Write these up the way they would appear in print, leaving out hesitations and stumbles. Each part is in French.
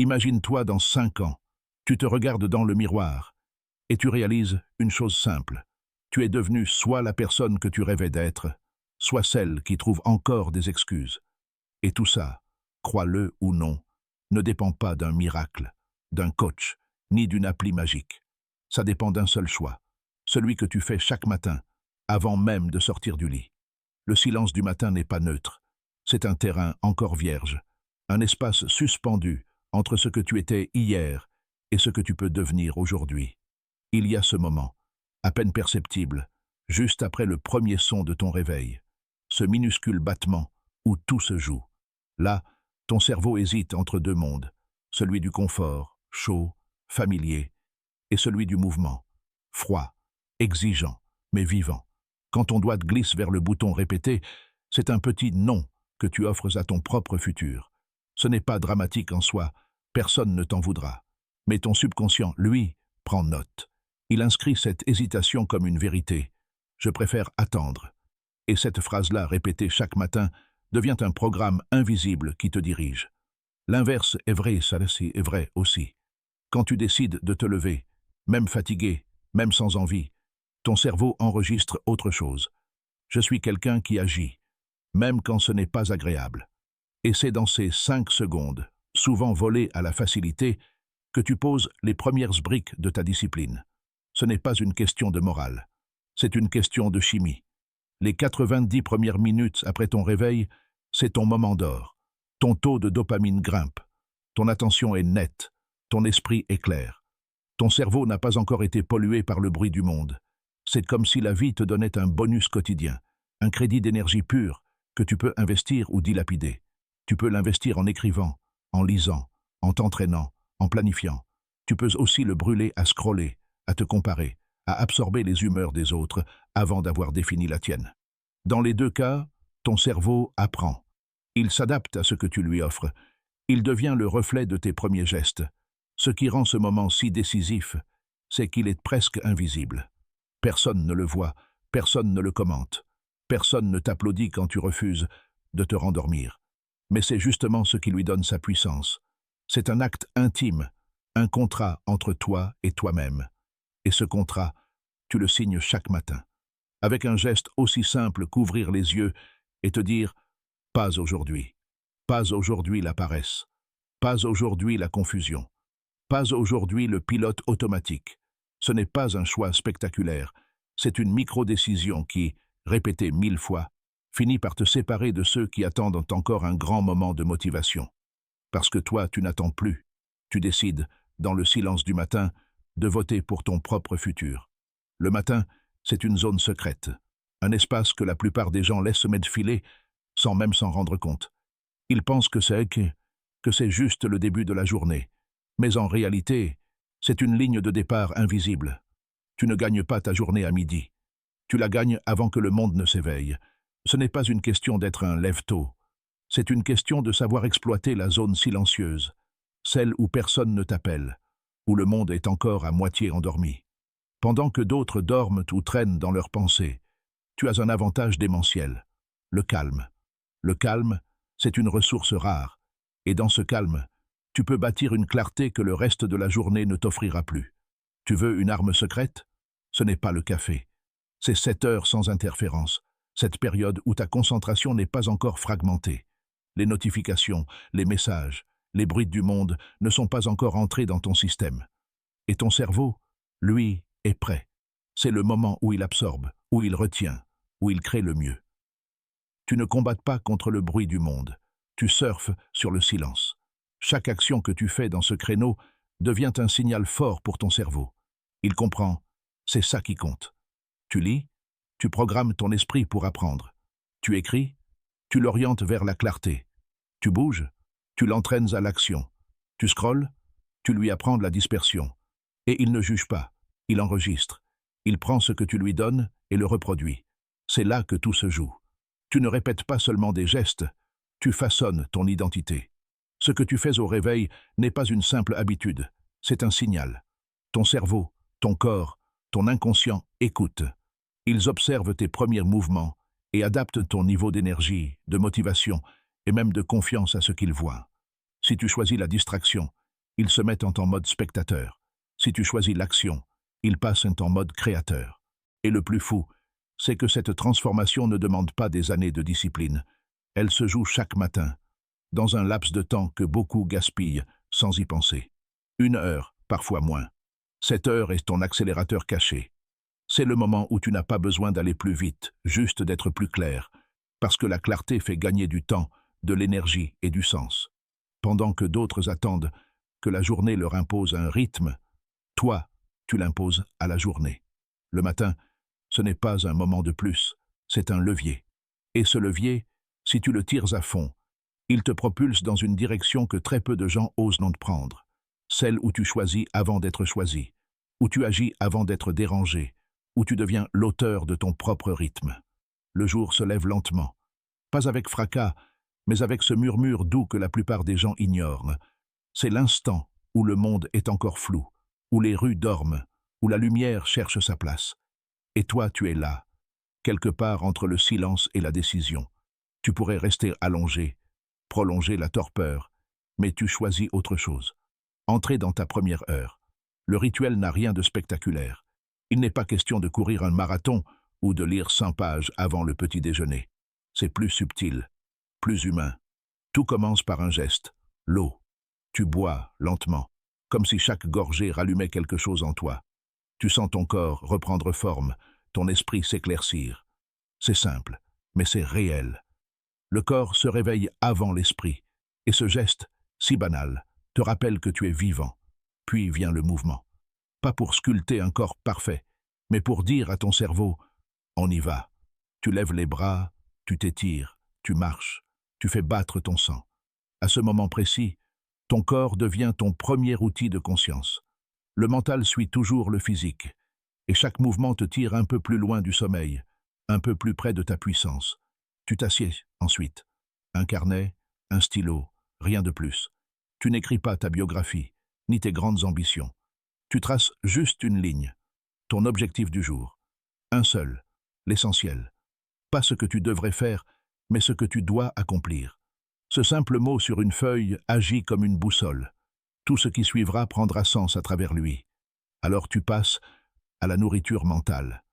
Imagine-toi dans 5 ans. Tu te regardes dans le miroir et tu réalises une chose simple. Tu es devenu soit la personne que tu rêvais d'être, soit celle qui trouve encore des excuses. Et tout ça, crois-le ou non, ne dépend pas d'un miracle, d'un coach, ni d'une appli magique. Ça dépend d'un seul choix, celui que tu fais chaque matin, avant même de sortir du lit. Le silence du matin n'est pas neutre. C'est un terrain encore vierge, un espace suspendu entre ce que tu étais hier et ce que tu peux devenir aujourd'hui. Il y a ce moment, à peine perceptible, juste après le premier son de ton réveil, ce minuscule battement où tout se joue. Là, ton cerveau hésite entre deux mondes, celui du confort, chaud, familier, et celui du mouvement, froid, exigeant, mais vivant. Quand ton doigt glisse vers le bouton répété, c'est un petit non que tu offres à ton propre futur. Ce n'est pas dramatique en soi, personne ne t'en voudra. Mais ton subconscient, lui, prend note. Il inscrit cette hésitation comme une vérité. Je préfère attendre. Et cette phrase-là, répétée chaque matin, devient un programme invisible qui te dirige. L'inverse est vrai, ça est vrai aussi. Quand tu décides de te lever, même fatigué, même sans envie, ton cerveau enregistre autre chose. Je suis quelqu'un qui agit, même quand ce n'est pas agréable. Et c'est dans ces 5 secondes, souvent volées à la facilité, que tu poses les premières briques de ta discipline. Ce n'est pas une question de morale, c'est une question de chimie. Les 90 premières minutes après ton réveil, c'est ton moment d'or. Ton taux de dopamine grimpe, ton attention est nette, ton esprit est clair. Ton cerveau n'a pas encore été pollué par le bruit du monde. C'est comme si la vie te donnait un bonus quotidien, un crédit d'énergie pure que tu peux investir ou dilapider. Tu peux l'investir en écrivant, en lisant, en t'entraînant, en planifiant. Tu peux aussi le brûler à scroller, à te comparer, à absorber les humeurs des autres avant d'avoir défini la tienne. Dans les deux cas, ton cerveau apprend. Il s'adapte à ce que tu lui offres. Il devient le reflet de tes premiers gestes. Ce qui rend ce moment si décisif, c'est qu'il est presque invisible. Personne ne le voit, personne ne le commente. Personne ne t'applaudit quand tu refuses de te rendormir. Mais c'est justement ce qui lui donne sa puissance. C'est un acte intime, un contrat entre toi et toi-même. Et ce contrat, tu le signes chaque matin. Avec un geste aussi simple qu'ouvrir les yeux et te dire « Pas aujourd'hui. Pas aujourd'hui la paresse. Pas aujourd'hui la confusion. Pas aujourd'hui le pilote automatique. Ce n'est pas un choix spectaculaire. C'est une micro-décision qui, répétée 1000 fois, finit par te séparer de ceux qui attendent encore un grand moment de motivation. Parce que toi, tu n'attends plus. Tu décides, dans le silence du matin, de voter pour ton propre futur. Le matin, c'est une zone secrète, un espace que la plupart des gens laissent défiler sans même s'en rendre compte. Ils pensent que c'est juste le début de la journée. Mais en réalité, c'est une ligne de départ invisible. Tu ne gagnes pas ta journée à midi. Tu la gagnes avant que le monde ne s'éveille. Ce n'est pas une question d'être un lève-tôt. C'est une question de savoir exploiter la zone silencieuse, celle où personne ne t'appelle, où le monde est encore à moitié endormi. Pendant que d'autres dorment ou traînent dans leurs pensées, tu as un avantage démentiel, le calme. Le calme, c'est une ressource rare, et dans ce calme, tu peux bâtir une clarté que le reste de la journée ne t'offrira plus. Tu veux une arme secrète? Ce n'est pas le café. C'est 7 heures sans interférence, cette période où ta concentration n'est pas encore fragmentée. Les notifications, les messages, les bruits du monde ne sont pas encore entrés dans ton système. Et ton cerveau, lui, est prêt. C'est le moment où il absorbe, où il retient, où il crée le mieux. Tu ne combattes pas contre le bruit du monde. Tu surfes sur le silence. Chaque action que tu fais dans ce créneau devient un signal fort pour ton cerveau. Il comprend, c'est ça qui compte. Tu lis, tu programmes ton esprit pour apprendre. Tu écris, tu l'orientes vers la clarté. Tu bouges, tu l'entraînes à l'action. Tu scrolles, tu lui apprends de la dispersion. Et il ne juge pas, il enregistre. Il prend ce que tu lui donnes et le reproduit. C'est là que tout se joue. Tu ne répètes pas seulement des gestes, tu façonnes ton identité. Ce que tu fais au réveil n'est pas une simple habitude, c'est un signal. Ton cerveau, ton corps, ton inconscient écoutent. Ils observent tes premiers mouvements et adaptent ton niveau d'énergie, de motivation et même de confiance à ce qu'ils voient. Si tu choisis la distraction, ils se mettent en mode spectateur. Si tu choisis l'action, ils passent en mode créateur. Et le plus fou, c'est que cette transformation ne demande pas des années de discipline. Elle se joue chaque matin, dans un laps de temps que beaucoup gaspillent sans y penser. 1 heure, parfois moins. Cette heure est ton accélérateur caché. C'est le moment où tu n'as pas besoin d'aller plus vite, juste d'être plus clair, parce que la clarté fait gagner du temps, de l'énergie et du sens. Pendant que d'autres attendent que la journée leur impose un rythme, toi, tu l'imposes à la journée. Le matin, ce n'est pas un moment de plus, c'est un levier. Et ce levier, si tu le tires à fond, il te propulse dans une direction que très peu de gens osent non prendre, celle où tu choisis avant d'être choisi, où tu agis avant d'être dérangé, où tu deviens l'auteur de ton propre rythme. Le jour se lève lentement, pas avec fracas, mais avec ce murmure doux que la plupart des gens ignorent. C'est l'instant où le monde est encore flou, où les rues dorment, où la lumière cherche sa place. Et toi, tu es là, quelque part entre le silence et la décision. Tu pourrais rester allongé, prolonger la torpeur, mais tu choisis autre chose. Entrer dans ta première heure. Le rituel n'a rien de spectaculaire. Il n'est pas question de courir un marathon ou de lire 100 pages avant le petit déjeuner. C'est plus subtil, plus humain. Tout commence par un geste, l'eau. Tu bois lentement, comme si chaque gorgée rallumait quelque chose en toi. Tu sens ton corps reprendre forme, ton esprit s'éclaircir. C'est simple, mais c'est réel. Le corps se réveille avant l'esprit, et ce geste, si banal, te rappelle que tu es vivant. Puis vient le mouvement. Pas pour sculpter un corps parfait, mais pour dire à ton cerveau « on y va ». Tu lèves les bras, tu t'étires, tu marches, tu fais battre ton sang. À ce moment précis, ton corps devient ton premier outil de conscience. Le mental suit toujours le physique, et chaque mouvement te tire un peu plus loin du sommeil, un peu plus près de ta puissance. Tu t'assieds ensuite. Un carnet, un stylo, rien de plus. Tu n'écris pas ta biographie, ni tes grandes ambitions. Tu traces juste une ligne, ton objectif du jour. Un seul, l'essentiel. Pas ce que tu devrais faire, mais ce que tu dois accomplir. Ce simple mot sur une feuille agit comme une boussole. Tout ce qui suivra prendra sens à travers lui. Alors tu passes à la nourriture mentale.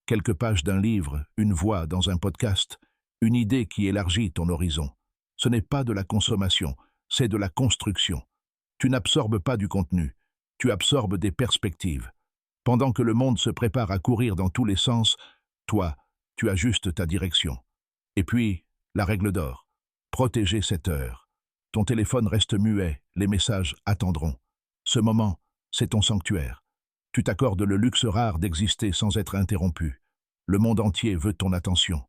Quelques pages d'un livre, une voix dans un podcast, une idée qui élargit ton horizon. Ce n'est pas de la consommation, c'est de la construction. Tu n'absorbes pas du contenu, tu absorbes des perspectives. Pendant que le monde se prépare à courir dans tous les sens, toi, tu ajustes ta direction. Et puis, la règle d'or. Protéger cette heure. Ton téléphone reste muet, les messages attendront. Ce moment, c'est ton sanctuaire. Tu t'accordes le luxe rare d'exister sans être interrompu. Le monde entier veut ton attention.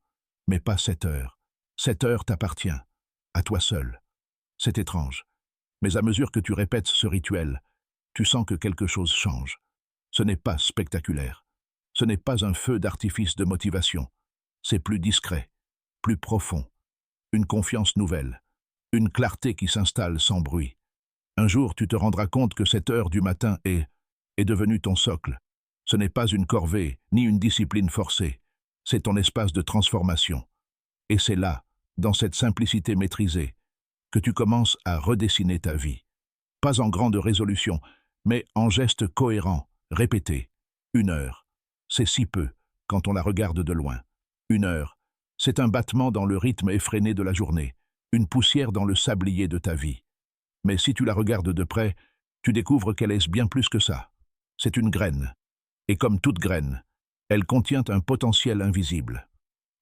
Mais pas cette heure. Cette heure t'appartient. À toi seul. C'est étrange. Mais à mesure que tu répètes ce rituel, tu sens que quelque chose change. Ce n'est pas spectaculaire. Ce n'est pas un feu d'artifice de motivation. C'est plus discret, plus profond. Une confiance nouvelle. Une clarté qui s'installe sans bruit. Un jour, tu te rendras compte que cette heure du matin est devenue ton socle. Ce n'est pas une corvée, ni une discipline forcée. C'est ton espace de transformation. Et c'est là, dans cette simplicité maîtrisée, que tu commences à redessiner ta vie. Pas en grande résolution, mais en gestes cohérents, répétés. 1 heure, c'est si peu quand on la regarde de loin. 1 heure, c'est un battement dans le rythme effréné de la journée, une poussière dans le sablier de ta vie. Mais si tu la regardes de près, tu découvres qu'elle est bien plus que ça. C'est une graine. Et comme toute graine, elle contient un potentiel invisible.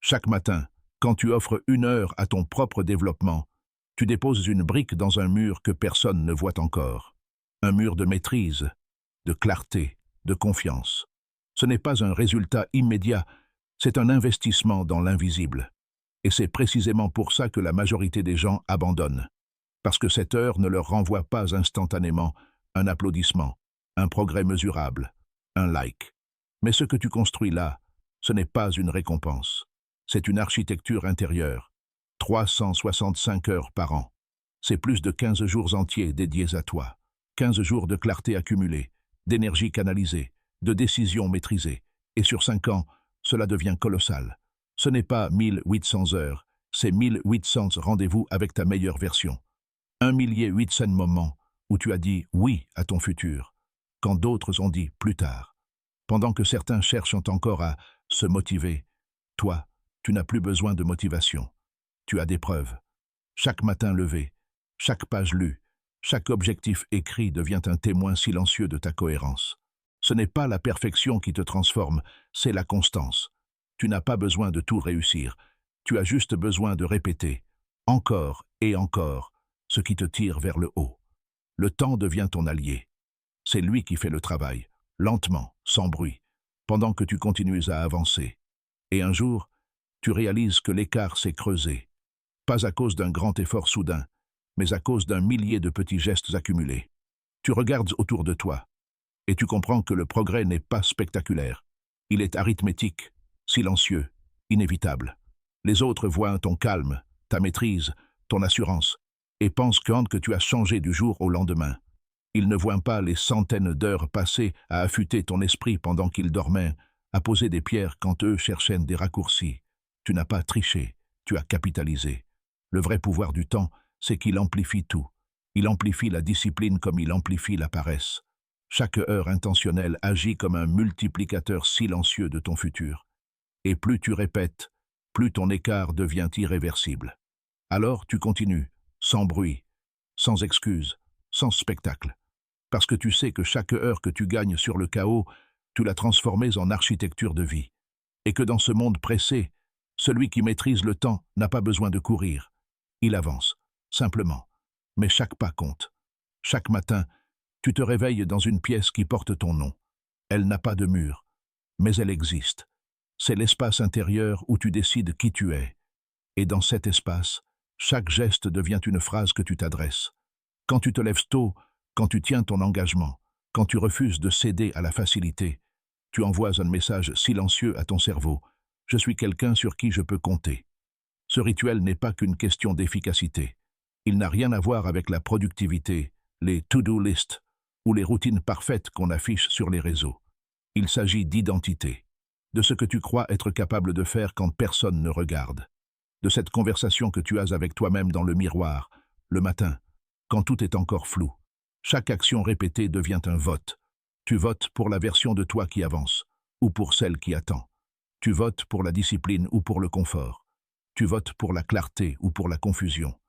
Chaque matin, quand tu offres 1 heure à ton propre développement, tu déposes une brique dans un mur que personne ne voit encore. Un mur de maîtrise, de clarté, de confiance. Ce n'est pas un résultat immédiat, c'est un investissement dans l'invisible. Et c'est précisément pour ça que la majorité des gens abandonnent. Parce que cette heure ne leur renvoie pas instantanément un applaudissement, un progrès mesurable, un like. Mais ce que tu construis là, ce n'est pas une récompense. C'est une architecture intérieure. 365 heures par an. C'est plus de 15 jours entiers dédiés à toi. 15 jours de clarté accumulée, d'énergie canalisée, de décisions maîtrisées. Et sur 5 ans, cela devient colossal. Ce n'est pas 1800 heures, c'est 1800 rendez-vous avec ta meilleure version. 1 800 moments où tu as dit oui à ton futur, quand d'autres ont dit plus tard. Pendant que certains cherchent encore à se motiver, toi, tu n'as plus besoin de motivation. Tu as des preuves. Chaque matin levé, chaque page lue, chaque objectif écrit devient un témoin silencieux de ta cohérence. Ce n'est pas la perfection qui te transforme, c'est la constance. Tu n'as pas besoin de tout réussir. Tu as juste besoin de répéter, encore et encore, ce qui te tire vers le haut. Le temps devient ton allié. C'est lui qui fait le travail, lentement, sans bruit, pendant que tu continues à avancer. Et un jour, tu réalises que l'écart s'est creusé, pas à cause d'un grand effort soudain, mais à cause d'un millier de petits gestes accumulés. Tu regardes autour de toi, et tu comprends que le progrès n'est pas spectaculaire. Il est arithmétique, silencieux, inévitable. Les autres voient ton calme, ta maîtrise, ton assurance, et pensent que tu as changé du jour au lendemain. Ils ne voient pas les centaines d'heures passées à affûter ton esprit pendant qu'ils dormaient, à poser des pierres quand eux cherchaient des raccourcis. Tu n'as pas triché, tu as capitalisé. Le vrai pouvoir du temps, c'est qu'il amplifie tout. Il amplifie la discipline comme il amplifie la paresse. Chaque heure intentionnelle agit comme un multiplicateur silencieux de ton futur. Et plus tu répètes, plus ton écart devient irréversible. Alors tu continues, sans bruit, sans excuse, sans spectacle. Parce que tu sais que chaque heure que tu gagnes sur le chaos, tu l'as transformée en architecture de vie. Et que dans ce monde pressé, celui qui maîtrise le temps n'a pas besoin de courir. Il avance, simplement. Mais chaque pas compte. Chaque matin, tu te réveilles dans une pièce qui porte ton nom. Elle n'a pas de mur, mais elle existe. C'est l'espace intérieur où tu décides qui tu es. Et dans cet espace, chaque geste devient une phrase que tu t'adresses. Quand tu te lèves tôt, quand tu tiens ton engagement, quand tu refuses de céder à la facilité, tu envoies un message silencieux à ton cerveau. Je suis quelqu'un sur qui je peux compter. Ce rituel n'est pas qu'une question d'efficacité. Il n'a rien à voir avec la productivité, les to-do lists ou les routines parfaites qu'on affiche sur les réseaux. Il s'agit d'identité, de ce que tu crois être capable de faire quand personne ne regarde, de cette conversation que tu as avec toi-même dans le miroir, le matin, quand tout est encore flou. Chaque action répétée devient un vote. Tu votes pour la version de toi qui avance, ou pour celle qui attend. Tu votes pour la discipline ou pour le confort. Tu votes pour la clarté ou pour la confusion.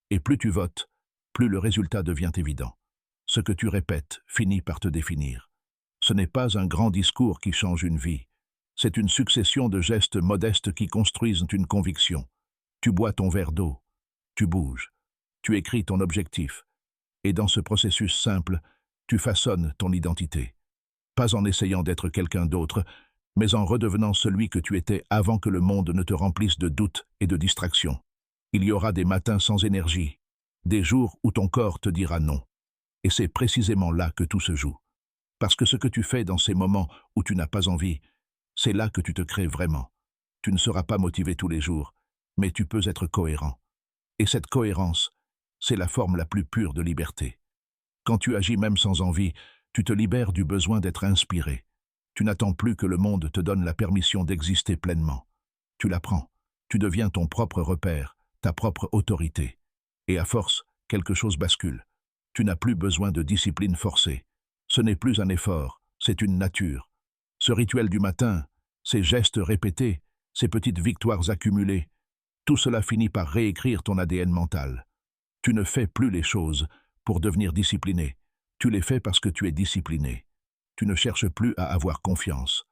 Et plus tu votes, plus le résultat devient évident. Ce que tu répètes finit par te définir. Ce n'est pas un grand discours qui change une vie. C'est une succession de gestes modestes qui construisent une conviction. Tu bois ton verre d'eau. Tu bouges. Tu écris ton objectif. Et dans ce processus simple, tu façonnes ton identité. Pas en essayant d'être quelqu'un d'autre, mais en redevenant celui que tu étais avant que le monde ne te remplisse de doutes et de distractions. Il y aura des matins sans énergie, des jours où ton corps te dira non. Et c'est précisément là que tout se joue. Parce que ce que tu fais dans ces moments où tu n'as pas envie, c'est là que tu te crées vraiment. Tu ne seras pas motivé tous les jours, mais tu peux être cohérent. Et cette cohérence, c'est la forme la plus pure de liberté. Quand tu agis même sans envie, tu te libères du besoin d'être inspiré. Tu n'attends plus que le monde te donne la permission d'exister pleinement. Tu la prends. Tu deviens ton propre repère, ta propre autorité. Et à force, quelque chose bascule. Tu n'as plus besoin de discipline forcée. Ce n'est plus un effort, c'est une nature. Ce rituel du matin, ces gestes répétés, ces petites victoires accumulées, tout cela finit par réécrire ton ADN mental. Tu ne fais plus les choses pour devenir discipliné. Tu les fais parce que tu es discipliné. Tu ne cherches plus à avoir confiance.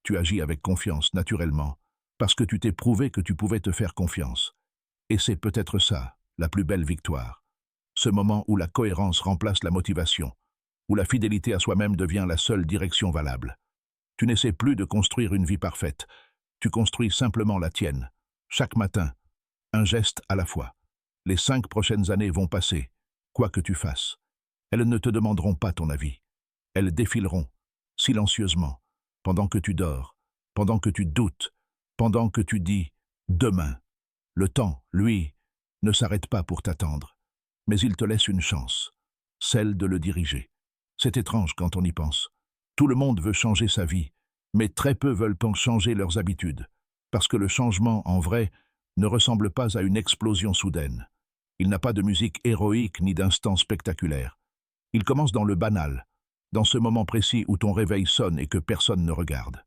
Tu agis avec confiance, naturellement, parce que tu t'es prouvé que tu pouvais te faire confiance. Et c'est peut-être ça, la plus belle victoire. Ce moment où la cohérence remplace la motivation, où la fidélité à soi-même devient la seule direction valable. Tu n'essaies plus de construire une vie parfaite. Tu construis simplement la tienne. Chaque matin, un geste à la fois. Les 5 prochaines années vont passer, quoi que tu fasses. Elles ne te demanderont pas ton avis. Elles défileront, silencieusement, pendant que tu dors, pendant que tu doutes, pendant que tu dis « demain ». Le temps, lui, ne s'arrête pas pour t'attendre, mais il te laisse une chance, celle de le diriger. C'est étrange quand on y pense. Tout le monde veut changer sa vie, mais très peu veulent changer leurs habitudes, parce que le changement, en vrai, ne ressemble pas à une explosion soudaine. Il n'a pas de musique héroïque ni d'instant spectaculaire. Il commence dans le banal, dans ce moment précis où ton réveil sonne et que personne ne regarde.